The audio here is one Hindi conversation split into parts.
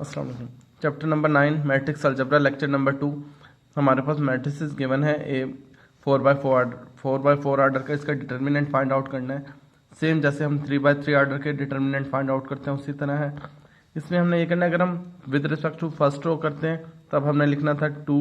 अस्सलाम वालेकुम। Chapter number 9 matrix algebra lecture number 2। हमारे पास मैट्रिसेस गिवन है ए 4x4 ऑर्डर का, इसका डिटर्मिनेंट फाइंड आउट करना है। सेम जैसे हम 3x3 ऑर्डर के डिटर्मिनेंट फाइंड आउट करते हैं उसी तरह है। इसमें हमने ये करना है, अगर हम with respect to first row करते हैं तब हमने लिखना था 2,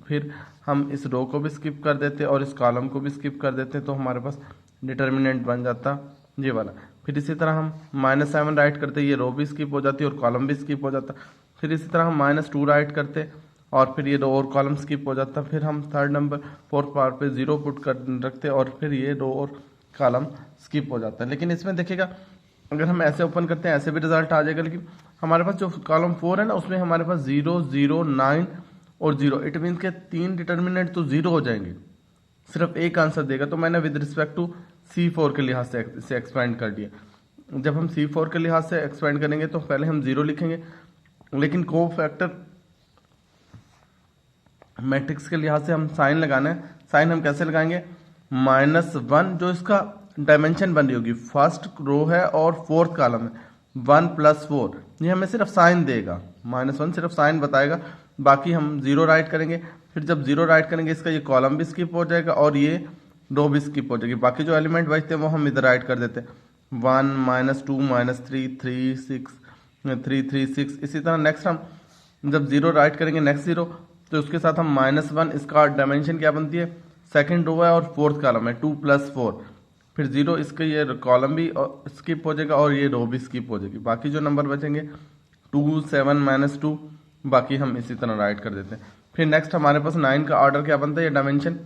फिर हम इस रो को भी स्किप कर देते और इस कॉलम को भी स्किप कर देते तो हमारे पास डिटर्मिनेंट बन जाता ये वाला। फिर इसी तरह हम -7 राइट करते, ये रो भी स्किप हो जाती और कॉलम भी स्किप हो जाता। फिर इसी तरह हम -2 राइट करते और फिर ये रो और कॉलम स्किप हो जाता। फिर हम थर्ड नंबर फोर्थ पार्ट पे 0 पुट कर रखते और फिर ये रो और कॉलम स्किप हो जाता है। लेकिन इसमें देखिएगा, अगर हम ऐसे ओपन करते हैं ऐसे भी रिजल्ट आ जाएगा, लेकिन हमारे पास जो कॉलम 4 है ना उसमें हमारे पास 0, 0, 9 और 0, इट मीन के 3 डिटर्मिनेंट तो 0 हो जाएंगे, सिर्फ एक आंसर देगा। तो मैंने विद रिस्पेक्ट टू C4 के लिहाज से इसे एक्सपेंड कर दिया। जब हम C4 के लिहाज से एक्सपेंड करेंगे तो पहले हम 0 लिखेंगे, लेकिन को फैक्टर मैट्रिक्स के लिहाज से हम साइन लगाना है। साइन हम कैसे लगाएंगे? -1 जो इसका डायमेंशन बन रही होगी, फर्स्ट रो है और फोर्थ कॉलम है, 1 + 4, ये हमें सिर्फ साइन देगा। -1 सिर्फ साइन बताएगा, बाकी हम 0 राइट करेंगे। फिर जब 0 राइट करेंगे इसका ये कॉलम भी स्किप हो जाएगा और ये रो भी स्किप हो जाएगी। बाकी जो एलिमेंट बचते हैं वो हम इधर राइट कर देते हैं, 1, -2, -3, 3, 6, 3, 3, 6। इसी तरह नेक्स्ट हम जब 0 राइट करेंगे नेक्स्ट 0 तो उसके साथ हम -1, इसका डायमेंशन क्या बनती है, सेकंड रो है और फोर्थ कॉलम है, 2 + 4। फिर 0, इसका ये कॉलम भी स्किप हो जाएगा और ये रो भी स्किप हो जाएगी। बाकी जो नंबर बचेंगे 2, 7, -2, बाकी हम इसी तरह राइट कर देते हैं। फिर नेक्स्ट हमारे पास 9 का ऑर्डर क्या बनता है, ये डायमेंशन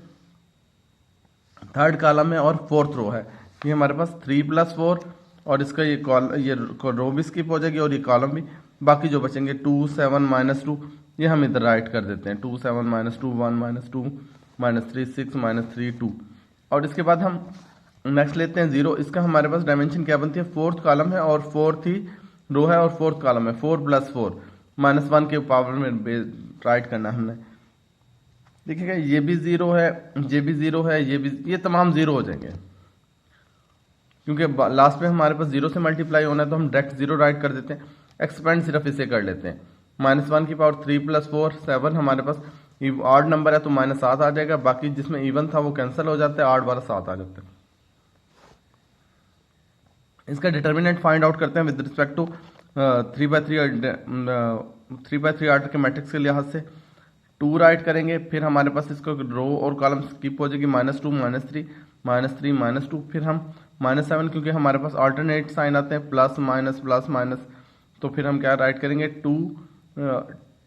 थर्ड कॉलम है और फोर्थ रो है, ये हमारे पास 3 + 4 और इसका ये रो भी स्किप हो जाएगी और ये कॉलम भी। बाकी जो बचेंगे 2, 7, -2, ये हम इधर राइट कर देते हैं, 2, 7, -2, 1, -2, -3, 6, -3, 2। और इसके बाद हम नेक्स्ट लेते हैं 0, इसका हमारे पास डायमेंशन क्या बनती है, फोर्थ कॉलम है और फोर्थ ही रो है और फोर्थ कॉलम है, 4 + 4, -1 के पावर में राइट करना है हमने। देखिएगा ये भी 0 है, ये भी 0 है, ये तमाम 0 हो जाएंगे, क्योंकि लास्ट में हमारे पास 0 से मल्टीप्लाई होना है तो हम डायरेक्ट 0 राइट कर देते हैं। एक्सपेंड सिर्फ इसे कर लेते हैं, -1 की पावर 3 + 4, 7। हमारे पास ऑड नंबर है तो -7 आ जाएगा, बाकी जिसमें इवन था वो कैंसिल हो जाता है, 8, 12, 7 आ जाते हैं। इसका डिटर्मिनेंट फाइंड आउट करते हैं with respect to 3x3 order के मैट्रिक्स के लिहाज से। 2 राइट करेंगे, फिर हमारे पास इसको रो और कॉलम स्किप हो जाएगी, -2, -3, -3, -2। फिर हम -7, क्योंकि हमारे पास अल्टरनेट साइन आते हैं, प्लस माइनस प्लस माइनस, तो फिर हम क्या राइट करेंगे,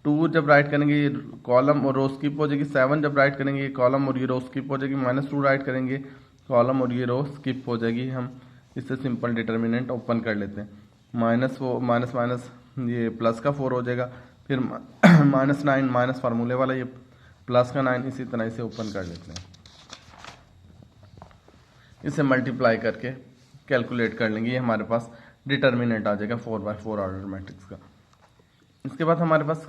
2 जब राइट करेंगे ये कॉलम और रो स्किप हो जाएगी, 7 जब राइट करेंगे ये कॉलम और ये रो स्किप हो जाएगी, -2 राइट करेंगे कॉलम और ये रो स्किप हो जाएगी। हम इससे सिंपल डिटर्मिनेंट ओपन कर लेते हैं, माइनस माइनस ये प्लस का 4 हो जाएगा, फिर -9 माइनस फार्मूले वाला ये प्लस का 9, इसी तरह इसे ओपन कर लेते हैं। इसे मल्टीप्लाई करके कैलकुलेट कर लेंगे, ये हमारे पास डिटर्मिनेंट आ जाएगा 4x4 ऑर्डर मैट्रिक्स का। इसके बाद हमारे पास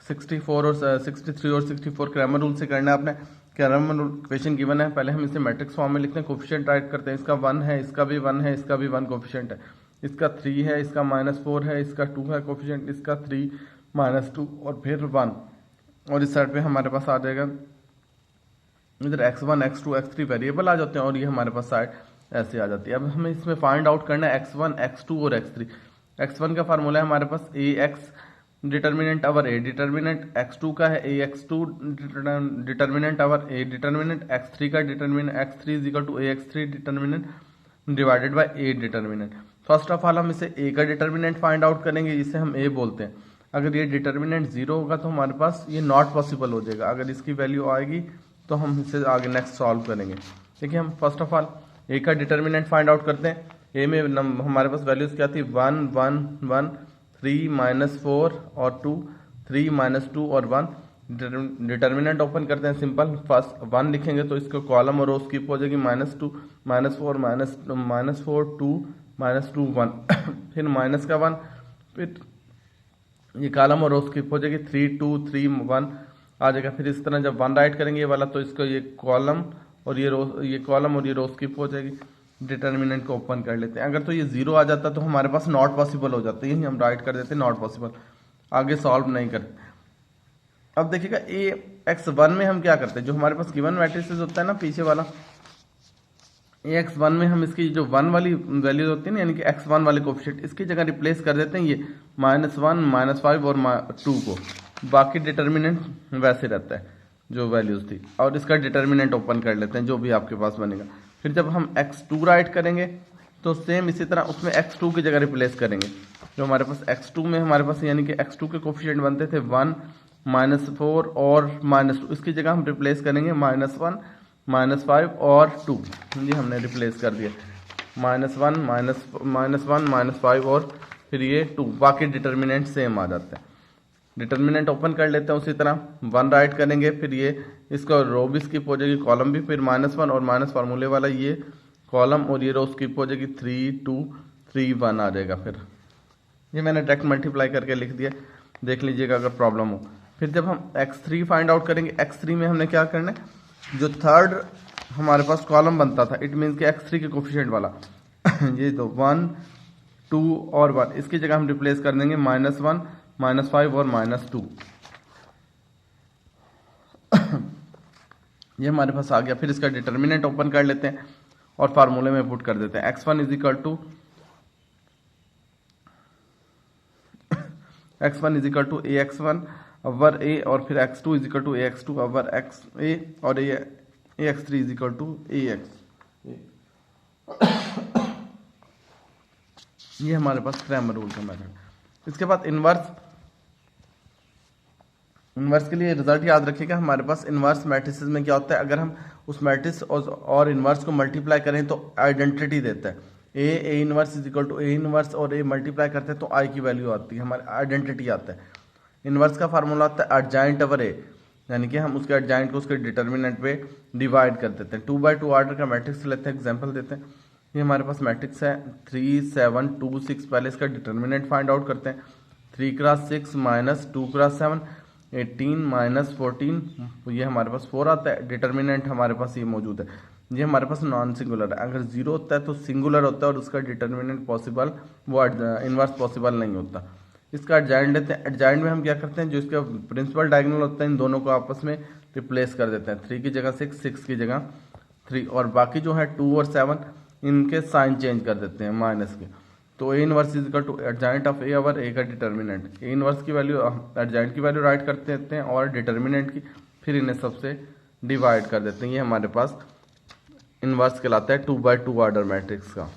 64 और 63 और 64 क्रैमर रूल से करना है आपने। क्रैमर रूल क्वेश्चन गिवन है, पहले हम इसे मैट्रिक्स फॉर्म में लिखते हैं, कोफिशिएंट राइट करते हैं। इसका 1 है, इसका भी 1 है, इसका भी 1 कोफिशिएंट है, इसका 3 है, इसका -4 है, इसका 2 है कोफिशिएंट, इसका 3, -2 और फिर 1। और इस साइड पे हमारे पास आ जाएगा, इधर x1, x2, x3 वेरिएबल आ जाते हैं और ये हमारे पास साइड ऐसे आ जाती है। अब हमें इसमें फाइंड आउट करना है x1, x2 और x3। x1 का फार्मूला है हमारे पास ax determinant our a, determinant x2 का है ax2 determinant our a, determinant x3 का determinant x3 = ax3 determinant divided by a determinant. First of all हम इसे a का डिटर्मिनेंट फाइंड आउट करेंगे, इसे हम a बोलते हैं। अगर ये डिटर्मिनेंट 0 होगा तो हमारे पास ये नॉट पॉसिबल हो जाएगा, अगर इसकी वैल्यू आएगी तो हम इसे आगे नेक्स्ट सॉल्व करेंगे। देखिए हम फर्स्ट ऑफ ऑल ए का डिटर्मिनेंट फाइंड आउट करते हैं। ए में हमारे पास वैल्यूज क्या थी, 1, 1, 1, 3, -4 और 2, 3, -2 और 1। डिटर्मिनेंट ओपन करते हैं, सिंपल फर्स्ट 1 लिखेंगे तो इसको कॉलम और रो स्किप हो जाएगी, -2, -4, -4, 2, -2, 1 फिर माइनस का 1, फिर ये कॉलम और रो स्किप हो जाएगी, 3, 2, 3, 1 आ जाएगा। फिर इस तरह जब 1 राइट करेंगे ये वाला तो इसको ये कॉलम और ये रो, ये कॉलम और ये रो स्किप हो जाएगी। डिटर्मिनेंट को ओपन कर लेते हैं। अगर तो ये 0 आ जाता तो हमारे पास नॉट पॉसिबल हो जाता है, यही हम राइट कर देते नॉट पॉसिबल, आगे सॉल्व नहीं करते। अब देखिएगा AX1 में हम क्या करते हैं, जो हमारे पास गिवन मैट्रिसेस होता है ना पीछे वाला, AX1 में हम इसकी जो 1 वाली वैल्यूज होती है ना, यानी कि X1 वाले कोफिशिएंट, इसकी जगह रिप्लेस कर देते हैं ये -1, -5 और 2 को, बाकी डिटर्मिनेंट वैसे रहता है जो वैल्यूज थी, और इसका डिटर्मिनेंट ओपन कर लेते हैं जो भी आपके पास बनेगा। फिर जब हम X2 राइट करेंगे तो सेम इसी तरह उसमें X2 की जगह रिप्लेस करेंगे, जो हमारे पास X2 में हमारे पास यानी कि X2 के कोफिशिएंट बनते थे 1, -4 और -2, इसकी जगह हम रिप्लेस करेंगे -1, -5 और 2, ये हमने रिप्लेस कर दिया, -1, -5 और फिर ये 2, बाकी डिटर्मिनेंट सेम आ जाते हैं। डिटर्मिनेंट ओपन कर लेते हैं, उसी तरह 1 राइट करेंगे, फिर ये इसका रो भी स्किप हो जाएगी, कॉलम भी, फिर -1 और माइनस फार्मूले वाला ये कॉलम और ये रो स्किप हो जाएगी, 3, 2, 3, 1 आ जाएगा। फिर ये मैंने डायरेक्ट मल्टीप्लाई करके लिख दिया, देख लीजिएगा अगर प्रॉब्लम हो। फिर जब हम X3 फाइंड आउट करेंगे, X3 में हमने क्या करना है, जो थर्ड हमारे पास कॉलम बनता था, इट मीन्स कि X3 के कोफिशिएंट वाला ये तो 1, 2 और 1, इसकी जगह हम रिप्लेस कर देंगे -1, -5 और -2। ये हमारे पास आ गया। फिर इसका डिटर्मिनेंट ओपन कर लेते हैं और फार्मूले में पुट कर देते हैं, x1 is equal to ax1 over a, और फिर x2 is equal to ax2 over xa, और ax3 is equal to ax। ये हमारे पास क्रैमर रूल का मेथड। इसके बाद इनवर्स के लिए रिजल्ट याद रखिएगा, हमारे पास इनवर्स मैट्रिसेस में क्या होता है, अगर हम उस मैट्रिक्स और इनवर्स को मल्टीप्लाई करें तो आइडेंटिटी देता है, A inverse is equal to A inverse, और ए मल्टीप्लाई करते हैं तो आई की वैल्यू आती है, हमारे आइडेंटिटी आता है। इनवर्स का फार्मूला आता है एडजाइंट ओवर ए, यानी कि हम उसके एडजाइंट को उसके डिटर्मिनेंट पे डिवाइड कर देते हैं। 2x2 ऑर्डर का मैट्रिक्स लेते हैं, एग्जाम्पल देते हैं। ये हमारे पास मैट्रिक्स है 3, 7, 2, 6, पहले इसका डिटर्मिनेंट फाइंड आउट करते हैं, 3 क्रॉस 6 माइनस 2 क्रॉस 7, 18 माइनस 14, ये हमारे पास 4 आता है। डिटर्मिनेंट हमारे पास ये मौजूद है, ये हमारे पास नॉन सिंगुलर है, अगर 0 होता है तो सिंगुलर होता है और उसका डिटर्मिनेंट पॉसिबल, वो इनवर्स पॉसिबल नहीं होता। इसका एडजाइंट लेते हैं, एडजाइंट में हम क्या करते हैं, जो इसका प्रिंसिपल डायगोनल होता है इन दोनों को आपस में रिप्लेस कर देते हैं, 3 की जगह 6, 6 की जगह 3, और बाकी जो है 2 और 7 इनके साइन चेंज कर देते हैं माइनस के। तो A inverse is equal to adjoint of A over A का डिटर्मिनेंट, ए इनवर्स की वैल्यू एडजाइंट की वैल्यू राइट करते देते हैं और डिटर्मिनेंट की, फिर इन्हें सबसे डिवाइड कर देते हैं। ये हमारे पास इनवर्स कहलाता है 2x2 ऑर्डर मैट्रिक्स का।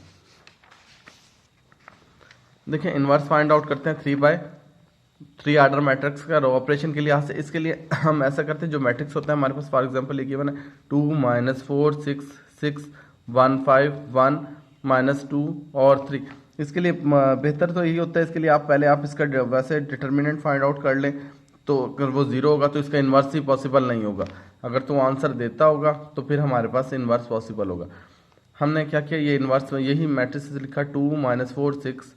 देखिए इनवर्स फाइंड आउट करते हैं 3x3 ऑर्डर मैट्रिक्स का रो ऑपरेशन के लिए। इसके लिए हम ऐसा करते हैं, जो मैट्रिक्स होता है हमारे पास, फॉर एग्जांपल ये गिवन है 2 -4 6 6 1 5 1 -2 और 3। इसके लिए बेहतर तो यही होता है, इसके लिए पहले आप इसका वैसे डिटर्मिनेंट फाइंड आउट कर लें, तो अगर वो 0 होगा तो इसका इन्वर्स ही पॉसिबल नहीं होगा, अगर तो आंसर देता होगा तो फिर हमारे पास इन्वर्स पॉसिबल होगा। हमने क्या किया, ये इन्वर्स में यही मैट्रिक्स लिखा 2 -4 6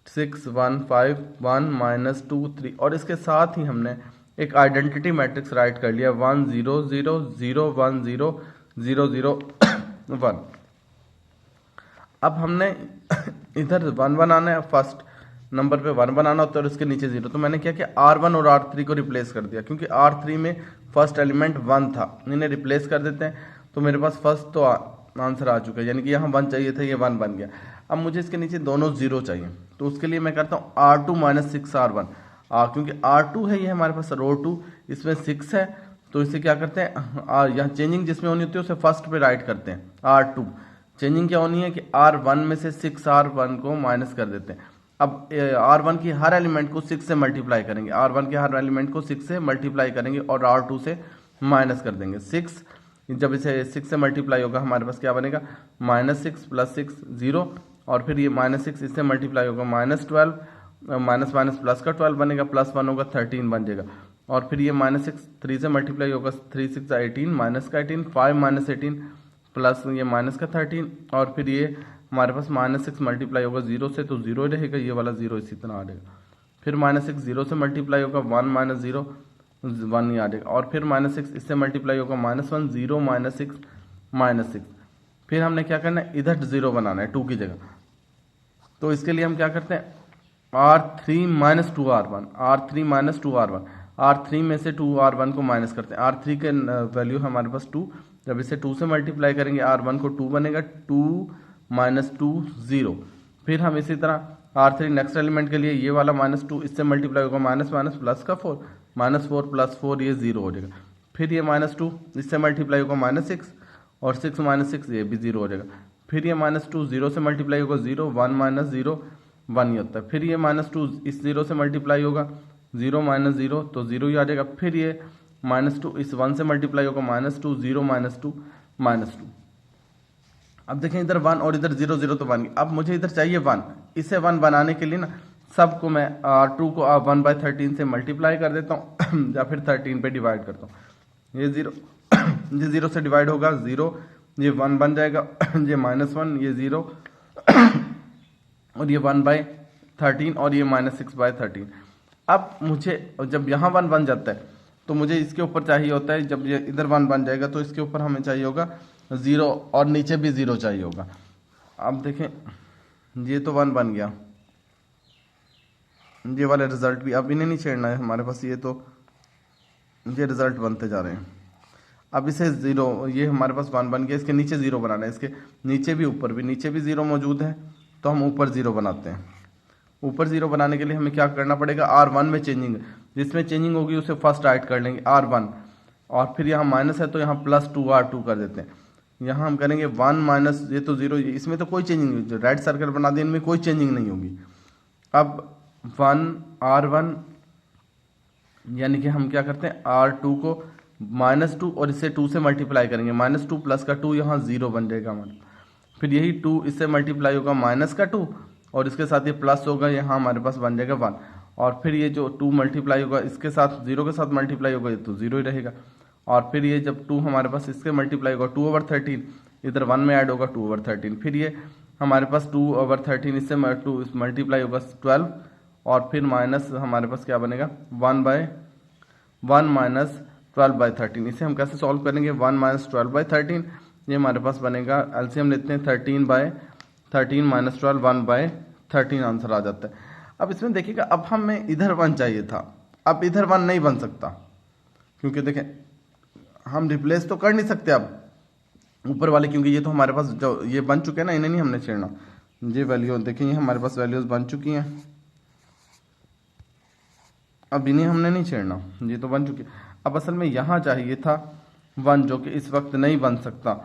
6 1 5 1 -2 3, और इसके साथ ही हमने एक आइडेंटिटी मैट्रिक्स राइट कर लिया 1 0 0 0 1 0 0 0 1। अब हमने इधर 1 बनाना है, फर्स्ट नंबर पे 1 बनाना होता है और उसके नीचे 0, तो मैंने क्या किया, R1 और R3 को रिप्लेस कर दिया, क्योंकि R3 में फर्स्ट एलिमेंट 1 था, इन्हें रिप्लेस कर देते हैं तो मेरे पास फर्स्ट तो आंसर आ चुका है, यानी कि यहाँ 1 चाहिए था, ये 1 बन गया। अब मुझे इसके नीचे दोनों 0 चाहिए, तो उसके लिए मैं करता हूँ R2 - 6 R1, क्योंकि R2 है ये हमारे पास रो 2, इसमें 6 है, तो इसे क्या करते हैं, यहाँ चेंजिंग जिसमें होनी होती है उसे फर्स्ट पे राइट करते हैं R2। चेंजिंग क्या होनी है कि R1 में से 6 R1 को माइनस कर देते हैं। अब R1 की हर एलिमेंट को 6 से मल्टीप्लाई करेंगे, R1 के हर एलिमेंट को 6 से मल्टीप्लाई करेंगे और R2 से माइनस कर देंगे 6। जब इसे 6 से मल्टीप्लाई होगा हमारे पास क्या बनेगा, -6 + 6 0, और फिर ये -6 इससे मल्टीप्लाई होगा -12, माइनस माइनस प्लस का 12 बनेगा, +1 होगा 13 बन जाएगा, और फिर ये -6 3 से मल्टीप्लाई होगा, 3 6 18 माइनस का 18 5 - 18 प्लस ये माइनस का 13, और फिर ये हमारे पास -6 मल्टीप्लाई होगा 0 से, तो 0 रहेगा, ये वाला 0 इसी तरह आ जाएगा। फिर -6 0 से मल्टीप्लाई होगा 1 - 0 1 ही आ जाएगा, और फिर -6 इससे मल्टीप्लाई होगा -1 0 - 6 -6, फिर हमने क्या करना है, इधर 0 बनाना है 2 की जगह। तो इसके लिए हम क्या करते हैं, R3 minus 2R1, R3 minus 2R1, R3 में से 2R1 को माइनस करते हैं। R3 के वैल्यू हमारे पास 2, जब इसे 2 से मल्टीप्लाई करेंगे R1 को 2 बनेगा, 2 माइनस 2 0। फिर हम इसी तरह R3 नेक्स्ट एलिमेंट के लिए ये वाला -2 इससे मल्टीप्लाई होगा, माइनस माइनस प्लस का 4, -4 प्लस 4 ये 0 हो जाएगा। फिर ये -2 इससे मल्टीप्लाई होगा -6, और 6 माइनस 6 ये भी 0 हो जाएगा। फिर ये -2 0 से मल्टीप्लाई होगा 0, 1 माइनस 0 1 ही होता है। फिर ये -2 इस 0 से मल्टीप्लाई होगा 0 माइनस 0 तो 0 ही आ जाएगा। फिर ये -2 इस 1 से मल्टीप्लाई होगा -2, 0 माइनस 2 -2। अब देखें इधर 1 और इधर 0 0 तो 1। अब मुझे इधर चाहिए 1, इसे 1 बनाने के लिए ना सबको मैं 2 को 1/13 से मल्टीप्लाई कर देता हूँ या फिर 13 पे डिवाइड करता हूँ। ये 0 ये 0 से डिवाइड होगा 0, ये 1 बन जाएगा, ये -1, ये 0 और ये 1/13 और ये -6/13। अब मुझे जब यहाँ 1 बन जाता है तो मुझे इसके ऊपर चाहिए होता है, जब ये इधर 1 बन जाएगा तो इसके ऊपर हमें चाहिए होगा 0 और नीचे भी 0 चाहिए होगा। अब देखें ये तो 1 बन गया, ये वाले रिजल्ट भी अब इन्हें नहीं छेड़ना है हमारे पास, ये तो ये रिजल्ट बनते जा रहे हैं। अब इसे 0, ये हमारे पास 1 बन गया, इसके नीचे 0 बनाना है, इसके नीचे भी ऊपर भी, नीचे भी 0 मौजूद है तो हम ऊपर 0 बनाते हैं। ऊपर 0 बनाने के लिए हमें क्या करना पड़ेगा, R1 में चेंजिंग, जिसमें चेंजिंग होगी उसे फर्स्ट ऐड कर लेंगे R1, और फिर यहाँ माइनस है तो यहाँ +2R2 कर देते हैं। यहाँ हम करेंगे 1 माइनस, ये तो 0, इसमें तो कोई चेंजिंग नहीं, जो रेड सर्कल बना दिए इनमें कोई चेंजिंग नहीं होगी। अब 1 R1 यानी कि हम क्या करते हैं R2 को -2 और इससे 2 से मल्टीप्लाई करेंगे, -2 प्लस का 2 यहाँ 0 बन जाएगा हमारा। फिर यही 2 इससे मल्टीप्लाई होगा माइनस का 2 और इसके साथ ये प्लस होगा, यहाँ हमारे पास बन जाएगा 1। और फिर ये जो 2 मल्टीप्लाई होगा इसके साथ 0 के साथ मल्टीप्लाई होगा, ये तो 0 ही रहेगा। और फिर ये जब 2 हमारे पास इसके मल्टीप्लाई होगा 2/13, इधर 1 में ऐड होगा 2/13। फिर ये हमारे पास 2/13 इससे 2 मल्टीप्लाई होगा 12, और फिर माइनस हमारे पास क्या बनेगा 1/1 माइनस 12/13। इसे हम कैसे सॉल्व करेंगे, 1 माइनस 12/13, ये हमारे पास बनेगा, एलसीएम लेते हैं 13/13 माइनस 12, 1/13 आंसर आ जाता है। अब इसमें देखिएगा, अब हमें इधर 1 चाहिए था, अब इधर 1 नहीं बन सकता क्योंकि देखें हम रिप्लेस तो कर नहीं सकते अब ऊपर वाले, क्योंकि ये तो हमारे पास जो ये बन चुके हैं ना, इन्हें नहीं हमने छेड़ना। ये वैल्यू देखें, ये हमारे पास वैल्यूज बन चुकी हैं, अब इन्हें हमने नहीं छेड़ना, ये तो बन चुकी है। अब असल में यहाँ चाहिए था 1 जो कि इस वक्त नहीं बन सकता।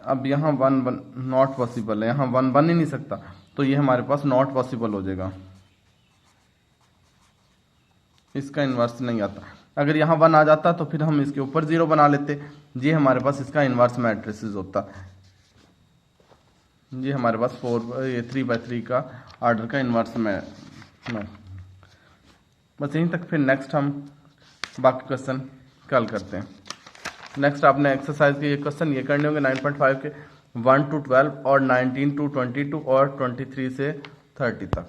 अब यहाँ 1 नॉट पॉसिबल है, यहाँ 1 बन ही नहीं सकता, तो ये हमारे पास नॉट पॉसिबल हो जाएगा, इसका इन्वर्स नहीं आता। अगर यहाँ 1 आ जाता तो फिर हम इसके ऊपर 0 बना लेते, ये हमारे पास इसका इन्वर्स मैट्रिसेस होता। ये हमारे पास 3/3 का आर्डर का इन्वर्स में बस यहीं तक। फिर नेक्स्ट हम बाकी क्वेश्चन कल करते हैं। नेक्स्ट आपने एक्सरसाइज के ये क्वेश्चन ये करने होंगे 9.5 के 1 to 12 और 19 to 22 और 23 से 30 तक।